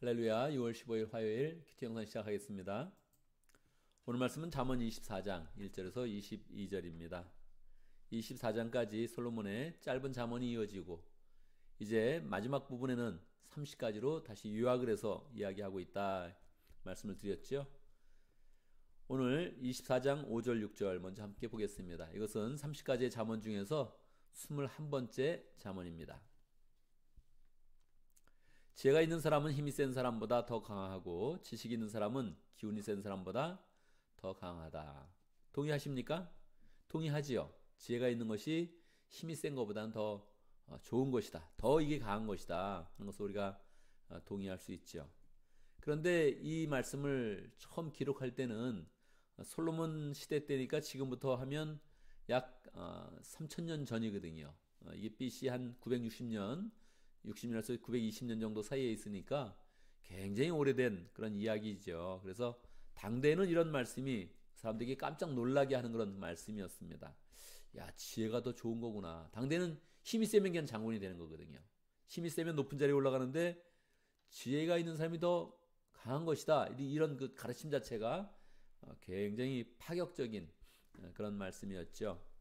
할렐루야. 6월 15일 화요일 큐티 영상 시작하겠습니다. 오늘 말씀은 잠언 24장 1절에서 22절입니다. 24장까지 솔로몬의 짧은 잠언이 이어지고 이제 마지막 부분에는 30가지로 다시 요약을 해서 이야기하고 있다 말씀을 드렸죠. 오늘 24장 5절 6절 먼저 함께 보겠습니다. 이것은 30가지의 잠언 중에서 21번째 잠언입니다. 지혜가 있는 사람은 힘이 센 사람보다 더 강하고 지식이 있는 사람은 기운이 센 사람보다 더 강하다. 동의하십니까? 동의하지요. 지혜가 있는 것이 힘이 센 것보다는 더 좋은 것이다. 더 이게 강한 것이다 하는 것을 우리가 동의할 수 있죠. 그런데 이 말씀을 처음 기록할 때는 솔로몬 시대 때니까 지금부터 하면 약 3000년 전이거든요. 이게 BC 한 960년 60년에서 920년 정도 사이에 있으니까 굉장히 오래된 그런 이야기죠. 그래서 당대에는 이런 말씀이 사람들에게 깜짝 놀라게 하는 그런 말씀이었습니다. 야, 지혜가 더 좋은 거구나. 당대에는 힘이 세면 그냥 장군이 되는 거거든요. 힘이 세면 높은 자리에 올라가는데 지혜가 있는 사람이 더 강한 것이다. 이런 그 가르침 자체가 굉장히 파격적인 그런 말씀이었죠.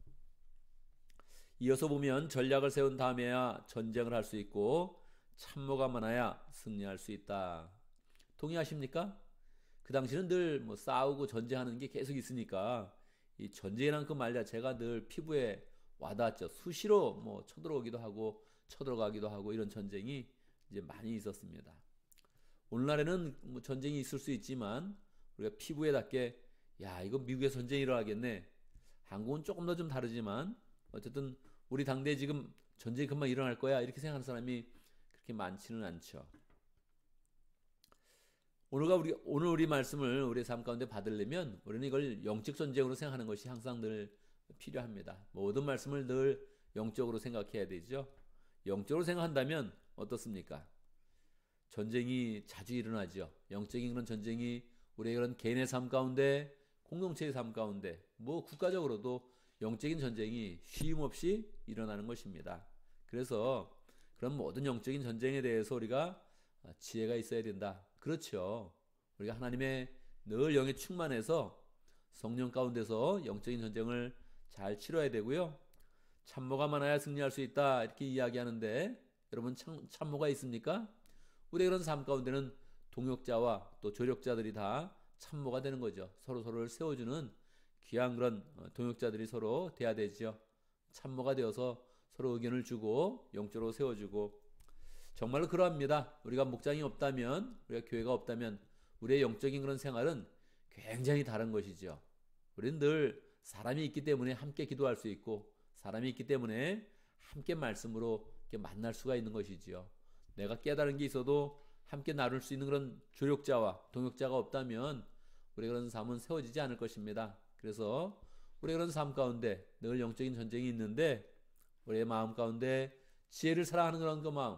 이어서 보면 전략을 세운 다음에야 전쟁을 할 수 있고 참모가 많아야 승리할 수 있다. 동의하십니까? 그 당시는 늘 뭐 싸우고 전쟁하는 게 계속 있으니까 이 전쟁이란 그 말 자체가 늘 피부에 와닿았죠. 수시로 뭐 쳐들어오기도 하고 쳐들어가기도 하고 이런 전쟁이 이제 많이 있었습니다. 오늘날에는 뭐 전쟁이 있을 수 있지만 우리가 피부에 닿게 야, 이거 미국의 전쟁이 일어나겠네. 한국은 조금 더 좀 다르지만 어쨌든 우리 당대에 지금 전쟁이 금방 일어날 거야 이렇게 생각하는 사람이 그렇게 많지는 않죠. 오늘 우리 말씀을 우리의 삶 가운데 받으려면 우리는 이걸 영적 전쟁으로 생각하는 것이 항상 늘 필요합니다. 모든 말씀을 늘 영적으로 생각해야 되죠. 영적으로 생각한다면 어떻습니까? 전쟁이 자주 일어나죠. 영적인 그런 전쟁이 우리의 그런 개인의 삶 가운데, 공동체의 삶 가운데, 뭐 국가적으로도 영적인 전쟁이 쉼없이 일어나는 것입니다. 그래서 그런 모든 영적인 전쟁에 대해서 우리가 지혜가 있어야 된다. 그렇죠. 우리가 하나님의 늘 영에 충만해서 성령 가운데서 영적인 전쟁을 잘 치러야 되고요. 참모가 많아야 승리할 수 있다 이렇게 이야기하는데 여러분 참모가 있습니까? 우리의 그런 삶 가운데는 동역자와 또 조력자들이 다 참모가 되는 거죠. 서로를 세워주는 귀한 그런 동역자들이 서로 돼야 되죠. 참모가 되어서 서로 의견을 주고 영적으로 세워주고 정말로 그러합니다. 우리가 목장이 없다면 우리가 교회가 없다면 우리의 영적인 그런 생활은 굉장히 다른 것이죠. 우리는 늘 사람이 있기 때문에 함께 기도할 수 있고 사람이 있기 때문에 함께 말씀으로 이렇게 만날 수가 있는 것이지요. 내가 깨달은 게 있어도 함께 나눌 수 있는 그런 조력자와 동역자가 없다면 우리 그런 삶은 세워지지 않을 것입니다. 그래서 우리 그런 삶 가운데 늘 영적인 전쟁이 있는데 우리의 마음 가운데 지혜를 사랑하는 그런 그 마음,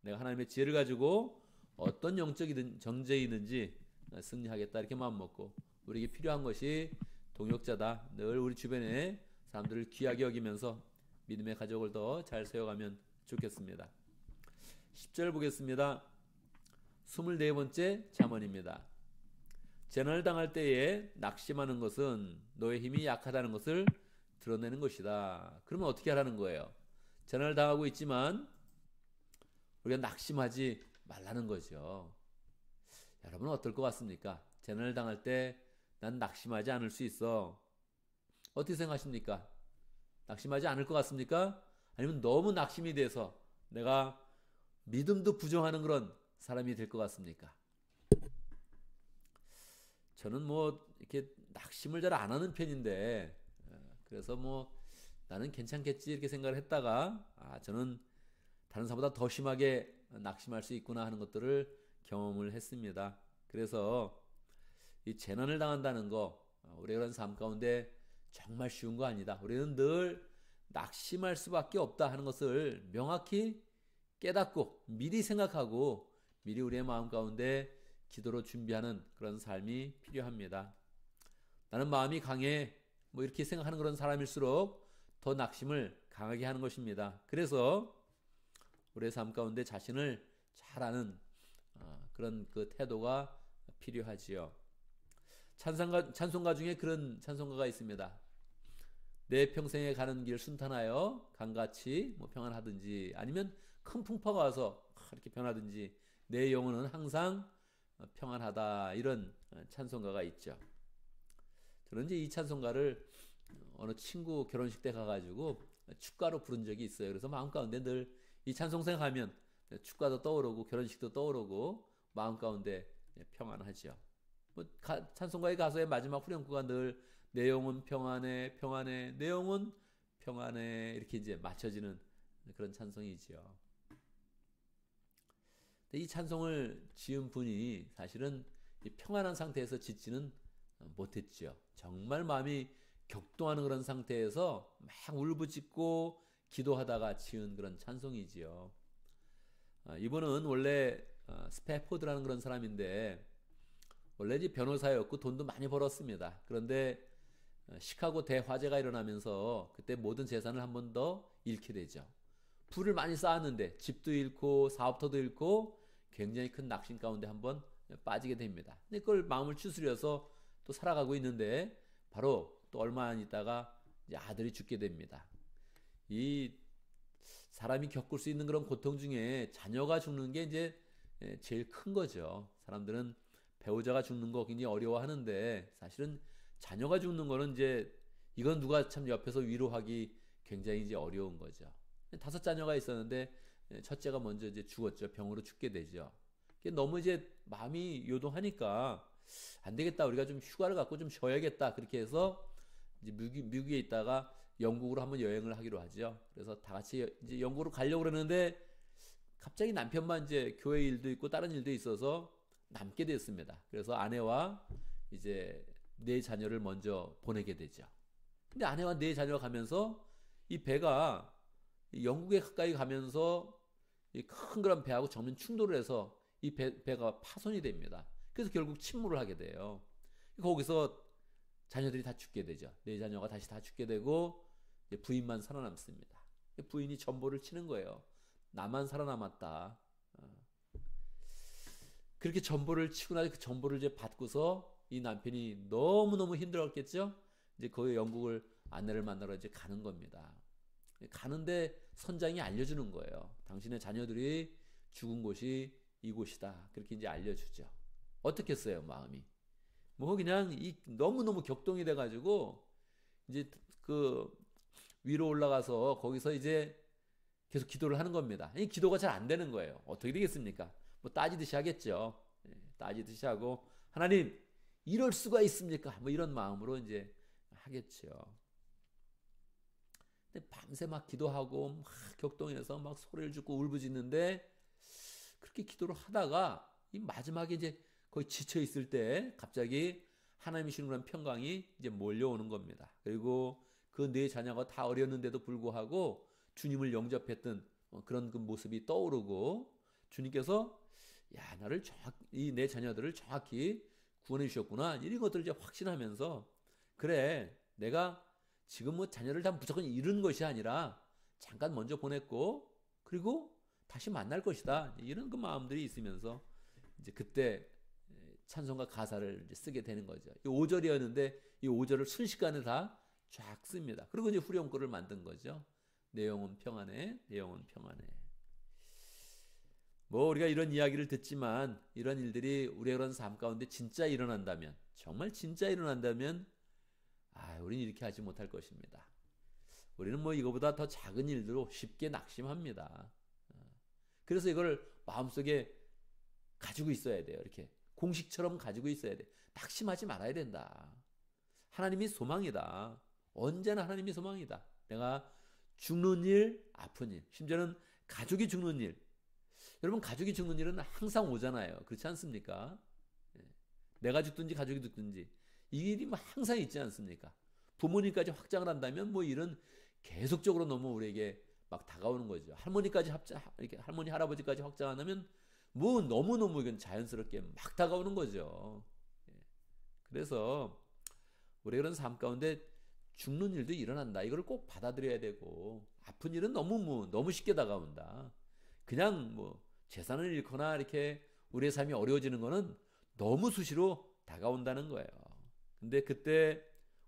내가 하나님의 지혜를 가지고 어떤 영적인 전쟁이든지 승리하겠다 이렇게 마음 먹고 우리에게 필요한 것이 동역자다. 늘 우리 주변에 사람들을 귀하게 여기면서 믿음의 가족을 더 잘 세워가면 좋겠습니다. 10절 보겠습니다. 24번째 잠언입니다. 재난을 당할 때에 낙심하는 것은 너의 힘이 약하다는 것을 드러내는 것이다. 그러면 어떻게 하라는 거예요? 재난을 당하고 있지만 우리가 낙심하지 말라는 거죠. 여러분은 어떨 것 같습니까? 재난을 당할 때 난 낙심하지 않을 수 있어. 어떻게 생각하십니까? 낙심하지 않을 것 같습니까? 아니면 너무 낙심이 돼서 내가 믿음도 부정하는 그런 사람이 될 것 같습니까? 저는 뭐 이렇게 낙심을 잘 안 하는 편인데 그래서 뭐 나는 괜찮겠지 이렇게 생각을 했다가 저는 다른 사람보다 더 심하게 낙심할 수 있구나 하는 것들을 경험을 했습니다. 그래서 이 재난을 당한다는 거 우리의 그런 삶 가운데 정말 쉬운 거 아니다. 우리는 늘 낙심할 수밖에 없다 하는 것을 명확히 깨닫고 미리 생각하고 미리 우리의 마음 가운데 기도로 준비하는 그런 삶이 필요합니다. 나는 마음이 강해 뭐 이렇게 생각하는 그런 사람일수록 더 낙심을 강하게 하는 것입니다. 그래서 우리의 삶 가운데 자신을 잘 아는 그런 그 태도가 필요하지요. 찬송가 중에 그런 찬송가가 있습니다. 내 평생에 가는 길 순탄하여 강같이 뭐 평안하든지, 아니면 큰 풍파가 와서 이렇게 변하든지 내 영혼은 항상 평안하다, 이런 찬송가가 있죠. 저는 이제 이 찬송가를 어느 친구 결혼식 때 가가지고 축가로 부른 적이 있어요. 그래서 마음 가운데 늘 이 찬송 생각하면 축가도 떠오르고 결혼식도 떠오르고 마음 가운데 평안하죠. 뭐 찬송가의 가사의 마지막 후렴구가 늘 내 영혼 평안해 평안해 내 영혼 평안해 이렇게 이제 맞춰지는 그런 찬송이지요. 이 찬송을 지은 분이 사실은 평안한 상태에서 짓지는 못했죠. 정말 마음이 격동하는 그런 상태에서 막 울부짖고 기도하다가 지은 그런 찬송이지요. 이분은 원래 스패포드라는 그런 사람인데, 원래 이제 변호사였고 돈도 많이 벌었습니다. 그런데 시카고 대화재가 일어나면서 그때 모든 재산을 한 번 더 잃게 되죠. 부를 많이 쌓았는데 집도 잃고 사업터도 잃고 굉장히 큰 낙심 가운데 한번 빠지게 됩니다. 근데 그걸 마음을 추스려서 또 살아가고 있는데, 바로 또 얼마 안 있다가 이제 아들이 죽게 됩니다. 이 사람이 겪을 수 있는 그런 고통 중에 자녀가 죽는 게 이제 제일 큰 거죠. 사람들은 배우자가 죽는 거 굉장히 어려워하는데, 사실은 자녀가 죽는 거는 이제 이건 누가 참 옆에서 위로하기 굉장히 이제 어려운 거죠. 5자녀가 있었는데 첫째가 먼저 이제 죽었죠. 병으로 죽게 되죠. 너무 이제 마음이 요동하니까 안 되겠다, 우리가 좀 휴가를 갖고 좀 쉬어야겠다, 그렇게 해서 이제 미국에 있다가 영국으로 한번 여행을 하기로 하죠. 그래서 다 같이 이제 영국으로 가려고 그러는데 갑자기 남편만 이제 교회 일도 있고 다른 일도 있어서 남게 됐습니다. 그래서 아내와 이제 4자녀를 먼저 보내게 되죠. 근데 아내와 4자녀가 가면서 이 배가 영국에 가까이 가면서 큰 그런 배하고 정면 충돌을 해서 이 배가 파손이 됩니다. 그래서 결국 침몰을 하게 돼요. 거기서 자녀들이 다 죽게 되죠. 4자녀가 다시 다 죽게 되고 부인만 살아남습니다. 부인이 전보를 치는 거예요. 나만 살아남았다. 그렇게 전보를 치고 나서 그 전보를 이제 받고서 이 남편이 너무너무 힘들었겠죠. 이제 거기 영국을 아내를 만나러 이제 가는 겁니다. 가는데 선장이 알려주는 거예요. 당신의 자녀들이 죽은 곳이 이곳이다. 그렇게 이제 알려주죠. 어떻겠어요, 마음이? 뭐 그냥 너무너무 격동이 돼가지고 이제 그 위로 올라가서 거기서 이제 계속 기도를 하는 겁니다. 이 기도가 잘 안 되는 거예요. 어떻게 되겠습니까? 뭐 따지듯이 하겠죠. 따지듯이 하고, 하나님, 이럴 수가 있습니까? 뭐 이런 마음으로 이제 하겠죠. 근데 밤새 막 기도하고 막 격동해서 막 소리를 짓고 울부짖는데, 그렇게 기도를 하다가 이 마지막에 이제 거의 지쳐 있을 때 갑자기 하나님이 주는 그런 평강이 이제 몰려오는 겁니다. 그리고 그 4자녀가 다 어렸는데도 불구하고 주님을 영접했던 그런 그 모습이 떠오르고, 주님께서 야, 나를 이 4자녀들을 정확히 구원해 주셨구나, 이런 것들을 이제 확신하면서, 그래, 내가 지금 뭐 자녀를 다 무조건 잃은 것이 아니라 잠깐 먼저 보냈고 그리고 다시 만날 것이다, 이런 그 마음들이 있으면서 이제 그때 찬송가 가사를 이제 쓰게 되는 거죠. 이 5절이었는데 이 5절을 순식간에 다 쫙 씁니다. 그리고 이제 후렴구를 만든 거죠. 내 영혼 평안해, 내 영혼 평안해. 뭐 우리가 이런 이야기를 듣지만 이런 일들이 우리의 그런 삶 가운데 진짜 일어난다면, 정말 진짜 일어난다면, 우리는 이렇게 하지 못할 것입니다. 우리는 뭐 이거보다 더 작은 일들로 쉽게 낙심합니다. 그래서 이걸 마음속에 가지고 있어야 돼요. 이렇게 공식처럼 가지고 있어야 돼. 낙심하지 말아야 된다. 하나님이 소망이다. 언제나 하나님이 소망이다. 내가 죽는 일, 아픈 일, 심지어는 가족이 죽는 일. 여러분, 가족이 죽는 일은 항상 오잖아요. 그렇지 않습니까? 내가 죽든지 가족이 죽든지 이 일이 뭐 항상 있지 않습니까? 부모님까지 확장을 한다면 뭐 일은 계속적으로 너무 우리에게 막 다가오는 거죠. 이렇게 할머니 할아버지까지 확장 안 하면 뭐 너무너무 이건 자연스럽게 막 다가오는 거죠. 그래서 우리 그런 삶 가운데 죽는 일도 일어난다. 이걸 꼭 받아들여야 되고, 아픈 일은 너무 쉽게 다가온다. 그냥 뭐 재산을 잃거나 이렇게 우리의 삶이 어려워지는 거는 너무 수시로 다가온다는 거예요. 근데 그때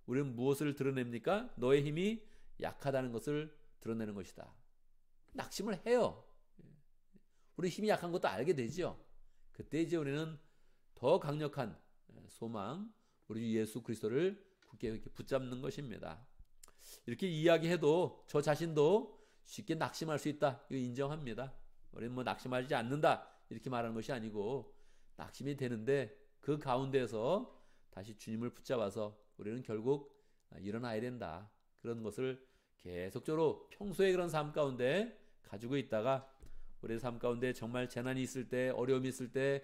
우리는 무엇을 드러냅니까? 너의 힘이 약하다는 것을 드러내는 것이다. 낙심을 해요. 우리 힘이 약한 것도 알게 되죠. 그때 이제 우리는 더 강력한 소망, 우리 예수 그리스도를 굳게 이렇게 붙잡는 것입니다. 이렇게 이야기해도 저 자신도 쉽게 낙심할 수 있다. 이거 인정합니다. 우리는 뭐 낙심하지 않는다 이렇게 말하는 것이 아니고 낙심이 되는데 그 가운데서 다시 주님을 붙잡아서 우리는 결국 일어나야 된다. 그런 것을 계속적으로 평소에 그런 삶 가운데 가지고 있다가 우리의 삶 가운데 정말 재난이 있을 때, 어려움이 있을 때,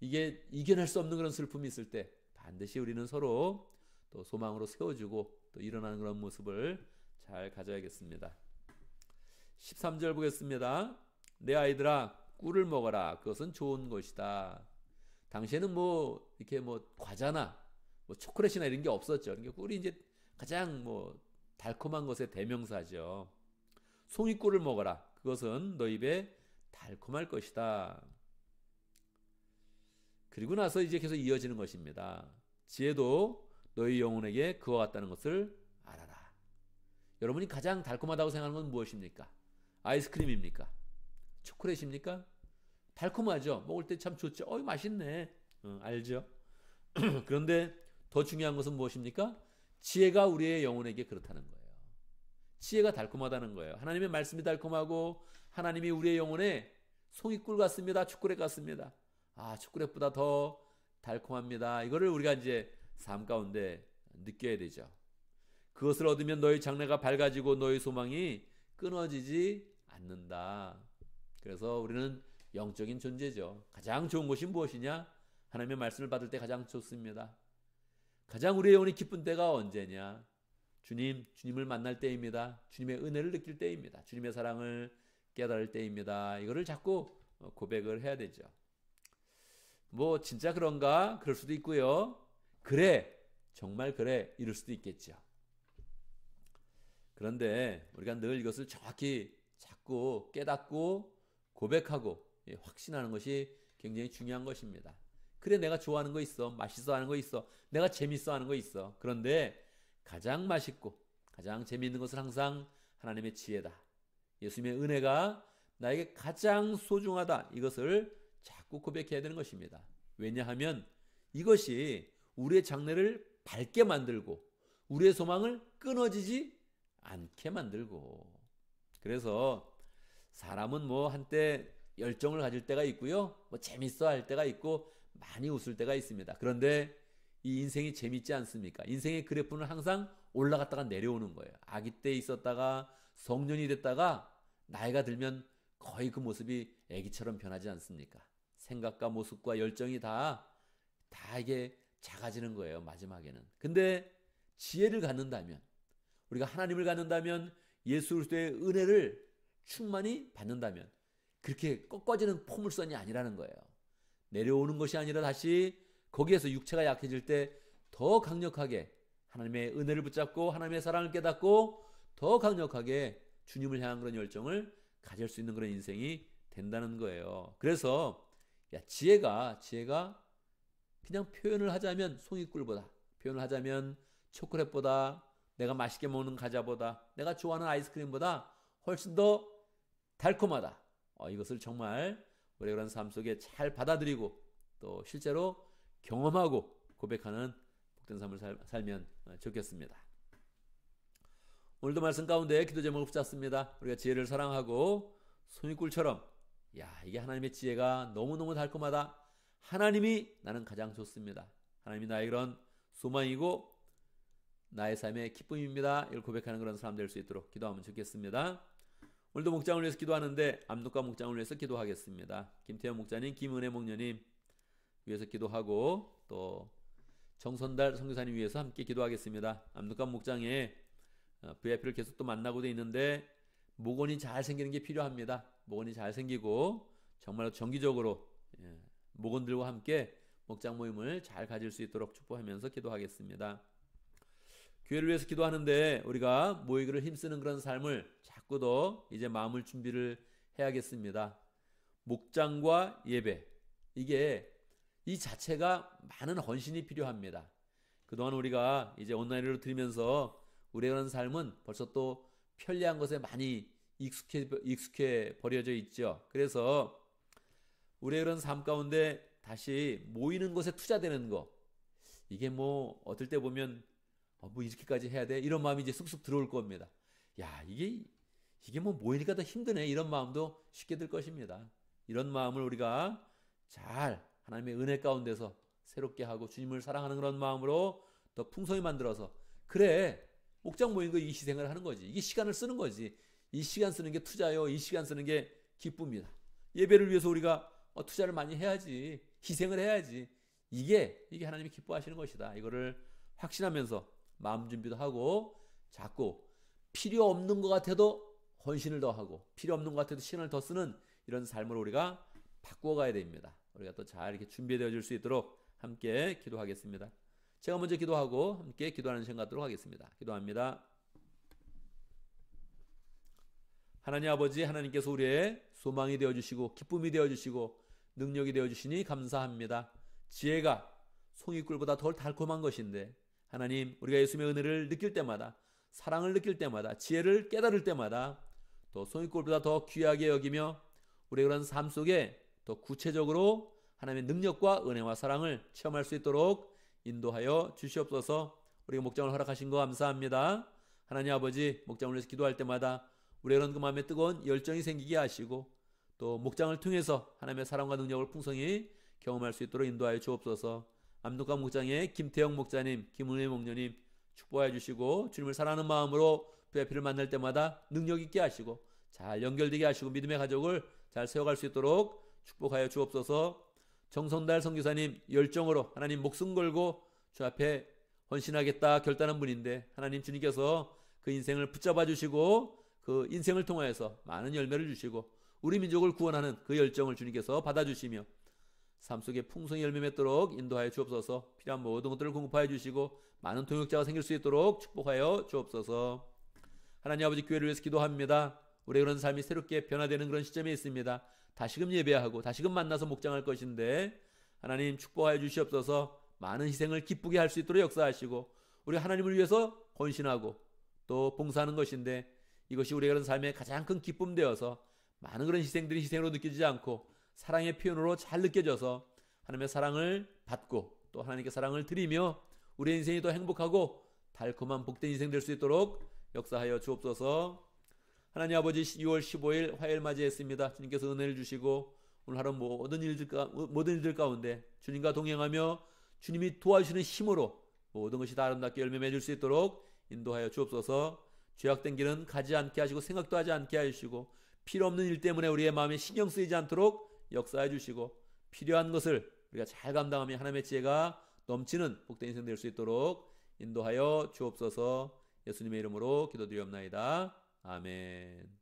이게 이겨낼 수 없는 그런 슬픔이 있을 때 반드시 우리는 서로 또 소망으로 세워주고 또 일어나는 그런 모습을 잘 가져야겠습니다. 13절 보겠습니다. 내 아이들아 꿀을 먹어라. 그것은 좋은 것이다. 당시에는 뭐 이렇게 뭐 과자나 뭐 초콜릿이나 이런 게 없었죠. 그러니까 꿀이 이제 가장 뭐 달콤한 것의 대명사죠. 송이꿀을 먹어라. 그것은 너 입에 달콤할 것이다. 그리고 나서 이제 계속 이어지는 것입니다. 지혜도 너희 영혼에게 그와 같다는 것을 알아라. 여러분이 가장 달콤하다고 생각하는 건 무엇입니까? 아이스크림입니까? 초콜릿입니까? 달콤하죠. 먹을 때 참 좋죠. 맛있네. 알죠? 그런데 더 중요한 것은 무엇입니까? 지혜가 우리의 영혼에게 그렇다는 거예요. 지혜가 달콤하다는 거예요. 하나님의 말씀이 달콤하고 하나님이 우리의 영혼에 송이꿀 같습니다. 초콜릿 같습니다. 초콜릿보다 더 달콤합니다. 이거를 우리가 이제 삶 가운데 느껴야 되죠. 그것을 얻으면 너희 장래가 밝아지고 너희 소망이 끊어지지 않는다. 그래서 우리는 영적인 존재죠. 가장 좋은 것이 무엇이냐? 하나님의 말씀을 받을 때 가장 좋습니다. 가장 우리의 영혼이 기쁜 때가 언제냐? 주님을 만날 때입니다. 주님의 은혜를 느낄 때입니다. 주님의 사랑을 깨달을 때입니다. 이거를 자꾸 고백을 해야 되죠. 뭐 진짜 그런가? 그럴 수도 있고요. 그래, 정말 그래, 이럴 수도 있겠죠. 그런데 우리가 늘 이것을 정확히 자꾸 깨닫고 고백하고 확신하는 것이 굉장히 중요한 것입니다. 그래, 내가 좋아하는 거 있어, 맛있어 하는 거 있어, 내가 재밌어 하는 거 있어. 그런데 가장 맛있고 가장 재미있는 것은 항상 하나님의 지혜다. 예수님의 은혜가 나에게 가장 소중하다. 이것을 자꾸 고백해야 되는 것입니다. 왜냐하면 이것이 우리의 장래를 밝게 만들고 우리의 소망을 끊어지지 않게 만들고. 그래서 사람은 뭐 한때 열정을 가질 때가 있고요, 뭐 재밌어 할 때가 있고 많이 웃을 때가 있습니다. 그런데 이 인생이 재밌지 않습니까? 인생의 그래프는 항상 올라갔다가 내려오는 거예요. 아기 때 있었다가 성년이 됐다가 나이가 들면 거의 그 모습이 아기처럼 변하지 않습니까? 생각과 모습과 열정이 다 이게 작아지는 거예요, 마지막에는. 근데 지혜를 갖는다면, 우리가 하나님을 갖는다면, 예수 그리스도의 은혜를 충만히 받는다면 그렇게 꺾어지는 포물선이 아니라는 거예요. 내려오는 것이 아니라 다시 거기에서 육체가 약해질 때 더 강력하게 하나님의 은혜를 붙잡고 하나님의 사랑을 깨닫고 더 강력하게 주님을 향한 그런 열정을 가질 수 있는 그런 인생이 된다는 거예요. 그래서 지혜가 그냥 표현을 하자면 송이꿀보다, 표현을 하자면 초콜릿보다, 내가 맛있게 먹는 과자보다, 내가 좋아하는 아이스크림보다 훨씬 더 달콤하다. 이것을 정말 우리가 그런 삶 속에 잘 받아들이고 또 실제로 경험하고 고백하는 복된 삶을 살면 좋겠습니다. 오늘도 말씀 가운데 기도 제목을 붙잡습니다. 우리가 지혜를 사랑하고 송이꿀처럼, 이게 하나님의 지혜가 너무너무 달콤하다. 하나님이 나는 가장 좋습니다. 하나님이 나의 그런 소망이고 나의 삶의 기쁨입니다. 이걸 고백하는 그런 사람 될 수 있도록 기도하면 좋겠습니다. 오늘도 목장을 위해서 기도하는데 압록강 목장을 위해서 기도하겠습니다. 김태현 목자님, 김은혜 목녀님 위해서 기도하고 또 정선달 선교사님 위해서 함께 기도하겠습니다. 압록강 목장에 VIP를 계속 또 만나고 돼 있는데 목원이 잘 생기는 게 필요합니다. 목원이 잘 생기고 정말로 정기적으로 목원들과 함께 목장 모임을 잘 가질 수 있도록 축복하면서 기도하겠습니다. 교회를 위해서 기도하는데 우리가 모이기를 힘쓰는 그런 삶을 자꾸 더 이제 마음을 준비를 해야겠습니다. 목장과 예배, 이게 이 자체가 많은 헌신이 필요합니다. 그동안 우리가 이제 온라인으로 들으면서 우리의 그런 삶은 벌써 또 편리한 것에 많이 익숙해 버려져 있죠. 그래서 우리의 그런 삶 가운데 다시 모이는 것에 투자되는 거, 이게 뭐 어떨 때 보면 뭐 이렇게까지 해야 돼? 이런 마음이 이제 쑥쑥 들어올 겁니다. 야, 이게 뭐 모이니까 더 힘드네. 이런 마음도 쉽게 들 것입니다. 이런 마음을 우리가 잘 하나님의 은혜 가운데서 새롭게 하고 주님을 사랑하는 그런 마음으로 더 풍성히 만들어서, 그래, 목장 모인 거 이 희생을 하는 거지. 이게 시간을 쓰는 거지. 이 시간 쓰는 게 투자요. 이 시간 쓰는 게 기쁨이다. 예배를 위해서 우리가 투자를 많이 해야지. 희생을 해야지. 이게 하나님이 기뻐하시는 것이다. 이거를 확신하면서 마음 준비도 하고, 자꾸 필요 없는 것 같아도 헌신을 더 하고, 필요 없는 것 같아도 시간을 더 쓰는 이런 삶을 우리가 바꾸어 가야 됩니다. 우리가 또 잘 이렇게 준비되어 줄 수 있도록 함께 기도하겠습니다. 제가 먼저 기도하고 함께 기도하는 시간 갖도록 하겠습니다. 기도합니다. 하나님 아버지, 하나님께서 우리의 소망이 되어주시고 기쁨이 되어주시고 능력이 되어주시니 감사합니다. 지혜가 송이꿀보다 덜 달콤한 것인데, 하나님, 우리가 예수님의 은혜를 느낄 때마다, 사랑을 느낄 때마다, 지혜를 깨달을 때마다 또 송이꿀보다 더 귀하게 여기며 우리의 그런 삶 속에 더 구체적으로 하나님의 능력과 은혜와 사랑을 체험할 수 있도록 인도하여 주시옵소서. 우리가 목장을 허락하신 거 감사합니다. 하나님 아버지, 목장을 위해서 기도할 때마다 우리의 그런 그 마음에 뜨거운 열정이 생기게 하시고, 또 목장을 통해서 하나님의 사랑과 능력을 풍성히 경험할 수 있도록 인도하여 주옵소서. 암동강 목장의 김태영 목자님, 김은혜 목녀님 축복하여 주시고, 주님을 사랑하는 마음으로 VIP를 만날 때마다 능력 있게 하시고 잘 연결되게 하시고 믿음의 가족을 잘 세워갈 수 있도록 축복하여 주옵소서. 정성달 선교사님, 열정으로 하나님 목숨 걸고 주 앞에 헌신하겠다 결단한 분인데, 하나님 주님께서 그 인생을 붙잡아 주시고 그 인생을 통하여서 많은 열매를 주시고 우리 민족을 구원하는 그 열정을 주님께서 받아주시며 삶 속에 풍성히 열매 맺도록 인도하여 주옵소서. 필요한 모든 것들을 공급하여 주시고 많은 동역자가 생길 수 있도록 축복하여 주옵소서. 하나님 아버지, 교회를 위해서 기도합니다. 우리의 그런 삶이 새롭게 변화되는 그런 시점에 있습니다. 다시금 예배하고 다시금 만나서 목장할 것인데, 하나님 축복하여 주시옵소서. 많은 희생을 기쁘게 할 수 있도록 역사하시고, 우리 하나님을 위해서 헌신하고 또 봉사하는 것인데, 이것이 우리의 그런 삶의 가장 큰 기쁨 되어서 많은 그런 희생들이 희생으로 느껴지지 않고 사랑의 표현으로 잘 느껴져서 하나님의 사랑을 받고 또 하나님께 사랑을 드리며 우리의 인생이 더 행복하고 달콤한 복된 인생 될 수 있도록 역사하여 주옵소서. 하나님 아버지, 6월 15일 화요일 맞이했습니다. 주님께서 은혜를 주시고 오늘 하루 모든 일들 가운데 주님과 동행하며 주님이 도와주시는 힘으로 모든 것이 다 아름답게 열매 맺을 수 있도록 인도하여 주옵소서. 죄악된 길은 가지 않게 하시고 생각도 하지 않게 하시고, 필요 없는 일 때문에 우리의 마음에 신경 쓰이지 않도록 역사해 주시고, 필요한 것을 우리가 잘 감당하며 하나님의 지혜가 넘치는 복된 인생 될 수 있도록 인도하여 주옵소서. 예수님의 이름으로 기도드리옵나이다. 아멘.